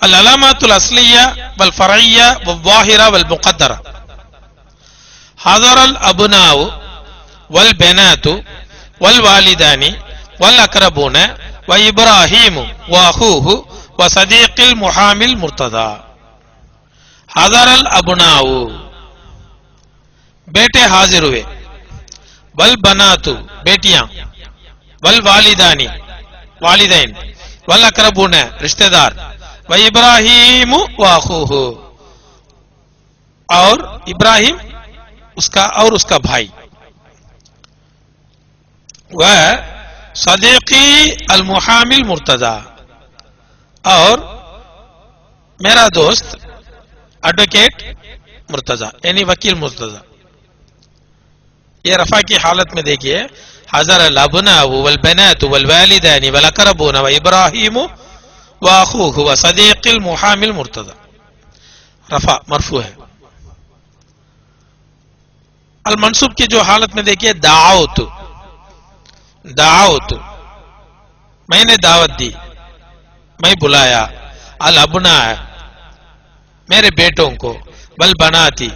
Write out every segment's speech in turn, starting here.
अल-अलामातुल अस्लिया वल फरइया वल ज़ाहिरा वल मुक़द्दरा हज़रल अबनाउ वल बनातु वल वालिदानी वल अक़रबून व इब्राहीम व अख़ूहु व सदीक़िल मुहामिल मुर्तज़ा। हज़रल अबनाउ बेटे हाजिर हुए, वल बनातु बेटियां, वल वालिदानी वालिदैन, वल अक़रबून रिश्तेदार, व इब्राहीम व अख़ूहु और इब्राहिम उसका भाई, वह सदीक़ी अल मुहामिल मुर्तज़ा और मेरा दोस्त एडवोकेट मुर्तज़ा यानी वकील मुर्तज़ा। ये रफा की हालत में देखिए, हज़रल अबनाउ वल बनातु वल वालिदानी वल अक़रबून व इब्राहीम व अख़ूहु व सदीक़िल मुहामिल मुर्तज़ा। रफा मरफू है। अल मंसूब की जो हालत में देखिए, दाअवतु दाअवतु मैंने दावत दी, मैं बुलाया, अल अबना मेरे बेटों को, बल बनाती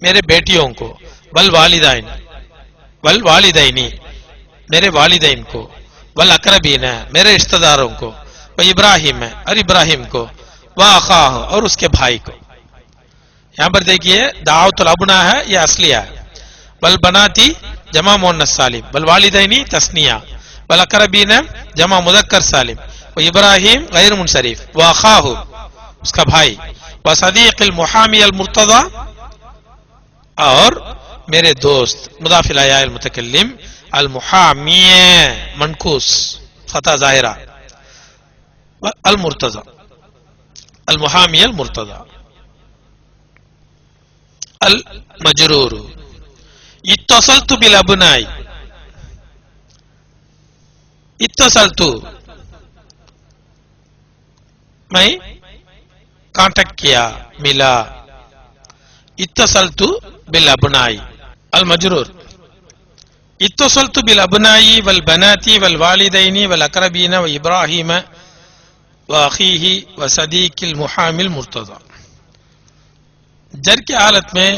मेरे बेटियों को, बल वालिदैन वल वालिदैनी मेरे वालिदैन को, वल अक़रबीन मेरे रिश्तेदारों को, व इब्राहिम और इब्राहिम को, व अख़ाह और उसके भाई को। यहां पर देखिए दाअवतुल अबना है, यह असलिया है। बल बनाती जमा मुअन्नस सालिम, बल वालिदैनी तस्निया, बल अक़रबीन जमा मुज़क्कर सालिम, व इब्राहिम गैर मुनसरिफ, व अख़ाह उसका भाई, व सदीक़िल मुहामी अल मुर्तज़ा और मेरे दोस्त मुदाफ़ इलैहि अल मुतकल्लिम अल मुहामी मनकूस फता ज़ाहिरा अल मुर्तज़ा अल मुहामी अल मुर्तज़ा। अल मजरूर इत्तसलतु बिल अबनाई, इत्तसलतु मैं कांटेक्ट किया, मिला, इत्तसलतु बिल अबनाई। अल मजरूर इत्तसलतु बिल अबनाई वल बनाती वल वालिदैनी वल अक़रबीन व इब्राहीम व अख़ीही व सदीक़िल मुहामिल मुर्तज़ा। जर की हालत में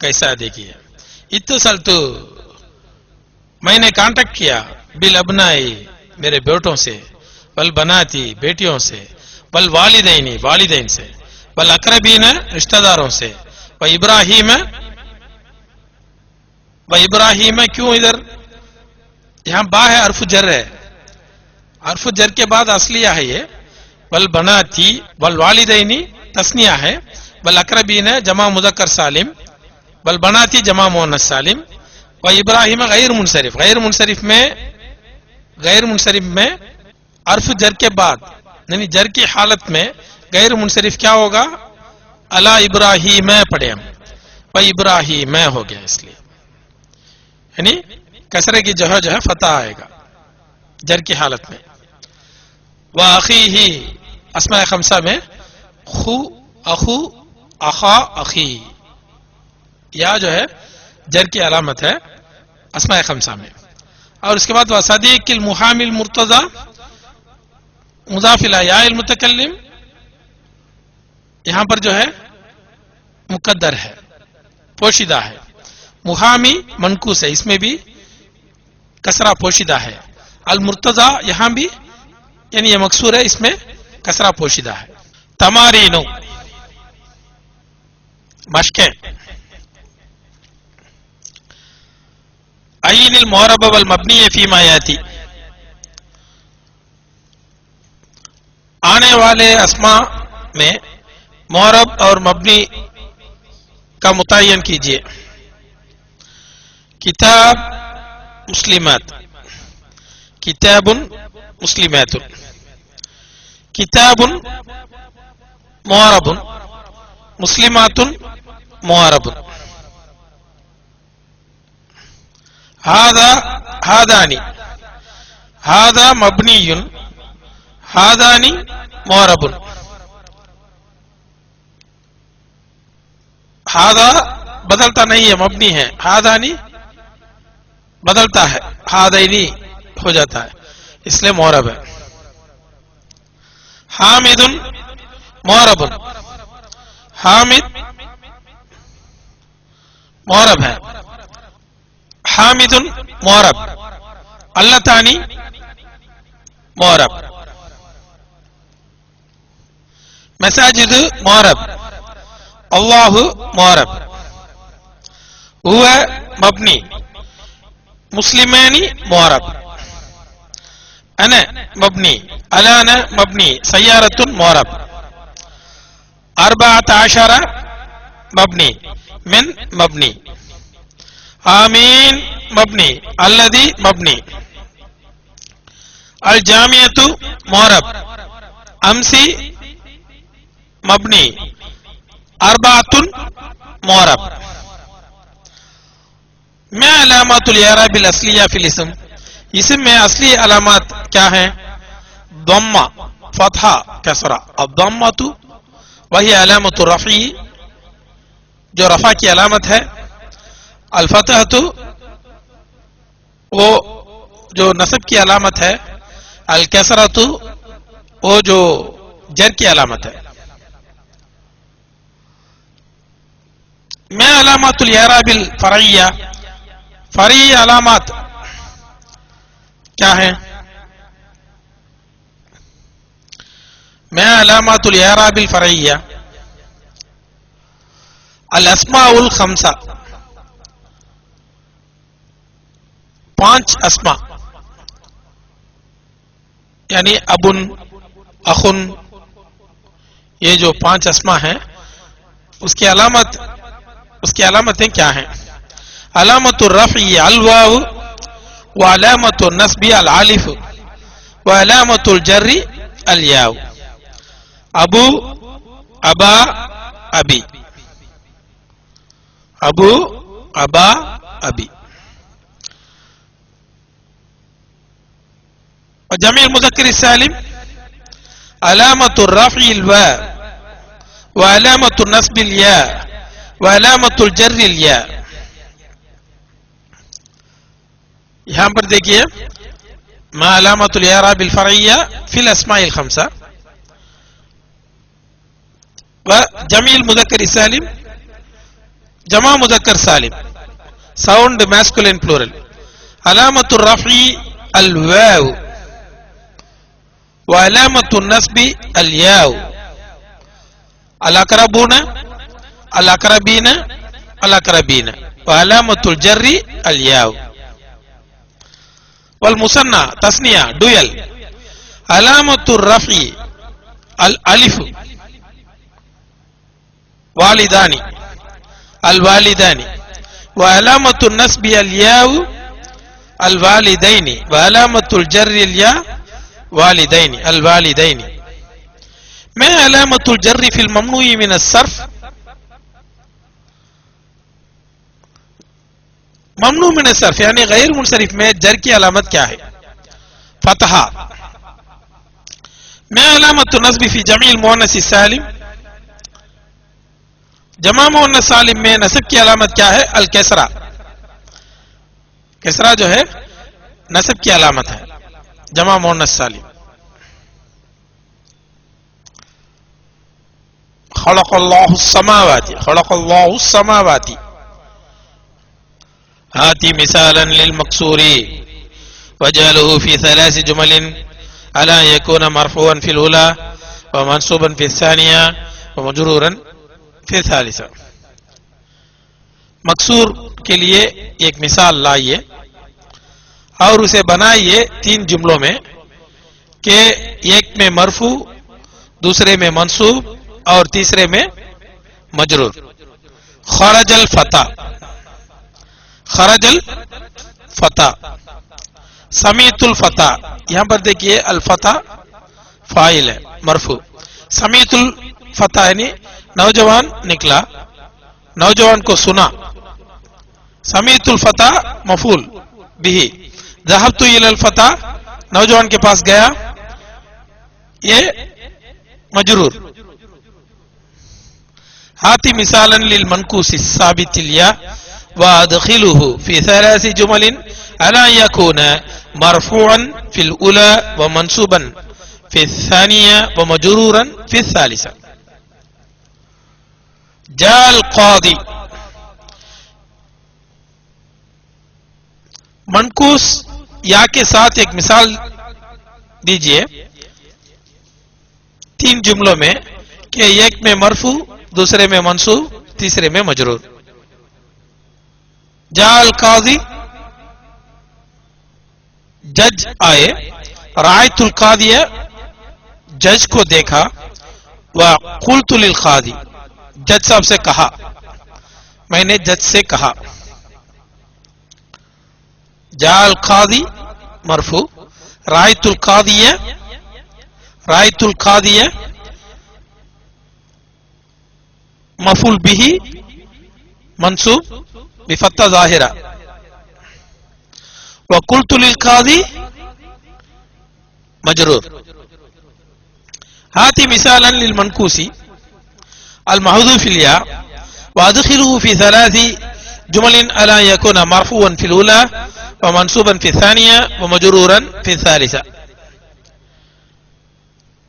कैसा देखिए, इत्तसलतु मैंने कांटेक्ट किया, बिल अबनाई मेरे बेटों से, वल बनाती बेटियों से, वल वालिदैनी वालिदैन से, वल अक़रबीन रिश्तेदारों से, व इब्राहीम क्यों इधर यहां बा है, अर्फ जर है, अर्फ जर के बाद असलिया है ये, वल बनाती वल वालिदैनी तस्निया है, वल अक़रबीन जमा मुज़क्कर सालिम, वल बनाती जमा मुअन्नस सालिम, व इब्राहीम गैर मुनसरिफ, गैर मुनसरिफ में अर्फ जर के बाद यानी जर की हालत में गैर मुनसरिफ क्या होगा, अला इब्राहीम पढ़े हम, व इब्राहीम हो गया, इसलिए यानी कसरे की जो है फता आएगा जर की हालत में। व अख़ीही अस्माए खमसा में खु अखु अखा अखी या जो है जर की अलामत है अस्माए खमसा में। और उसके बाद व सदीक़िल मुहामिल मुर्तज़ा मुज़ाफ़ इलैहि अल मुतकल्लिम, यहां पर जो है मुक़द्दर है, पोशीदा है। मुहामी मनकूस है, इसमें भी कसरा पोशीदा है। अल मुर्तज़ा यहां भी यानी ये मकसूर है, इसमें कसरा पोशीदा है। तमारीनो मशक़ें, अय्निल मुअरब वल मबनी फीमा याती, आने वाले अस्मा में मुअरब और मबनी का मुतय्यन कीजिए। किताब मुस्लिमात, किताबुन मुस्लिमातुन, किताबुन मुअरबुन, मुस्लिमातुन मुअरबुन। हादा हादानी, हादा मबनीयुन, हादानी मुअरबुन। हादा बदलता नहीं है, मबनी है। हादानी बदलता है, हादैनी हो जाता है, इसलिए मुअरब है। हामिदुन मुअरबुन, हामिद मुअरब है। हामिदुन मुअरब, अल्लतानी मुअरब। मसाजिद मुअरब, अल्लाहु मुअरब। हुवा मबनी, मुस्लिमानी मुअरब। अना मबनी, अलाना मबनी, सय्यारतुन मुअरब। अर्बअत अशरा मबनी, मिन मबनी। आमीन मबनी, अल्लज़ी मबनी। अल जामियतु मुअरब, अमसी मबनी, अर्बातुन मुअरब। मा अलामातुल इराबिल असलिया फिल इस्म, इस्म में असली अलामत क्या है? दम्मा, फतहा, कसरा। अब दम्मतु वही अलामतु रफ़ी, जो रफ़ा की अलामत है। अल फतहतु वो जो नस्ब की अलामत है। अल कसरतु वो जो जर की अलामत है। मैं अलामतुल इराबिल फरइया, फरई अलामत क्या है? मैं अलामतुल इराबिल फरइया अल अस्माउल खमसा, 5 अस्मा, यानी अबुन, अखुन, ये जो 5 अस्मा हैं उसकी अलामतें क्या हैं? अलामतुर रफ़ी अल वाव, व अलामतुन नस्बी अल आलिफ, व अलामतुल जर्री अल याव। अबू, अबा, अबी, अबू, अबा, अबी। और जमील मुज़क्कर सालिम अलामतुर रफ़ी अल वाव, व अलामतुन नस्बी अल या, व अलामतुल जर्री अल या। यहां पर देखिए, मा अलामतुल इराबिल फरइया फिल अस्माइल खमसा, व जमील मुज़क्कर सालिम, जमा मुज़क्कर सालिम, साउंड मैस्कुलिन प्लूरल। अलामतुर रफ़ी अल वाव, व अलामतुन नस्बी अल याव। अल अक़रबूना, अल अक़रबीना, अल अक़रबीना, व अलामतुल जर्री अल याव। वल मुसन्ना तस्निया डुयल, अलामतुर रफ़ी अल अलिफ, वालिदानी, अल वालिदानी, व अलामतुन नस्बी अल याव, अल वालिदैनी, व अलामतुल जर्री अल या, वालिदैनी, अल वालिदैनी। मैं अलामतुल जर्री फिल ममनूई मिन अस्सर्फ, ममनू मिन अस्सर्फ यानी गैर मुनसरिफ में जर की अलामत क्या है? फतहा। मैं अलामतुन नस्बी फी जमील मुअन्नस सालिम, जमा मुअन्नस सालिम में नस्ब की अलामत क्या है? अल कसरा, कसरा जो है नस्ब की अलामत है जमा मुअन्नस सालिम। खलक़ल्लाहु समावाति, खलक़ल्लाहु समावाति। हाती मिसालन लिल मकसूरी वजअलहु फी 3 जुमलिन अला यकून मरफूअन फिल उला व मंसूबन फिल सानिया व मजरूरन फिल सालिसा। मकसूर के लिए एक मिसाल लाइए और उसे बनाइए 3 जुमलों में कि एक में मरफू, दूसरे में मंसूब और तीसरे में मजरूर। खरजल फता, खरजल फता। समीतुल फता, यहां पर देखिए अल फता फाइल है, मरफू। समीतुल फता यानी नौजवान निकला, नौजवान को सुना। समीतुल फता मफूल बिही। ज़हबतु इलल फता नौजवान के पास गया, ये मजरूर। हाती मिसालन लिल मनकूस साबितिल या व अदखिलुहु फी सलासी जुमलिन अला यकून मरफूअन फिल उला व मंसूबन फी सानिया व मजरूरन फी सालिसा। जाल कादी मनकूस या के साथ एक मिसाल दीजिए 3 जुमलों में कि एक में मरफू, दूसरे में मंसूब, तीसरे में मजरूर। जाल काजी जज आए, रायतुल कादिया जज को देखा, व कुल्तु लिल कादी जज साहब से कहा, मैंने जज से कहा। जाल कादी मरफू, रायतुल कादिया, रायतुल कादिया मफूल बिही मंसूब बिफत्ता जाहिरा। व कुल्तु लिल कादी मजरूर। हाती मिसालन लिल मनकूसी अल महदूफ या व अदखिलुहु फी सलासी जुमलिन अला यकुन मरफूअन फिल उला व मंसूबन फी सानिया व मजरूरन फी सालिसा।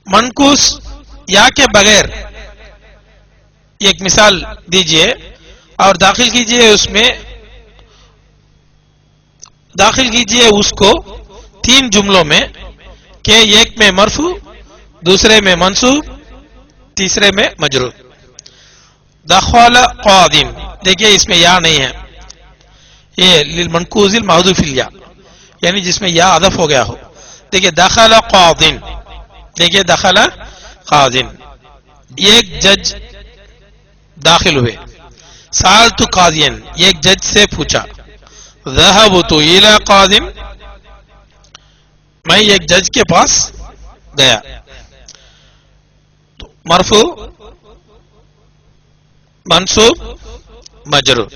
मनकूस या के बगैर एक मिसाल दीजिए और दाखिल कीजिए उसको 3 जुमलों में कि एक में मरफू, दूसरे में मंसूब, तीसरे में मजरूर। दखल कादिम, देखिए इसमें या नहीं है, ये लिल मनकूजिल महदूफिल या यानी जिसमें या अदफ हो गया हो। देखिए दखल कादिन, देखिए दखल कादिन, एक जज दाखिल हुए। सालतु कादियन, एक जज से पूछा। ज़हबतु इला कादिम, मैं एक जज के पास गया। तो मरफू, मंसूब, मजरूर।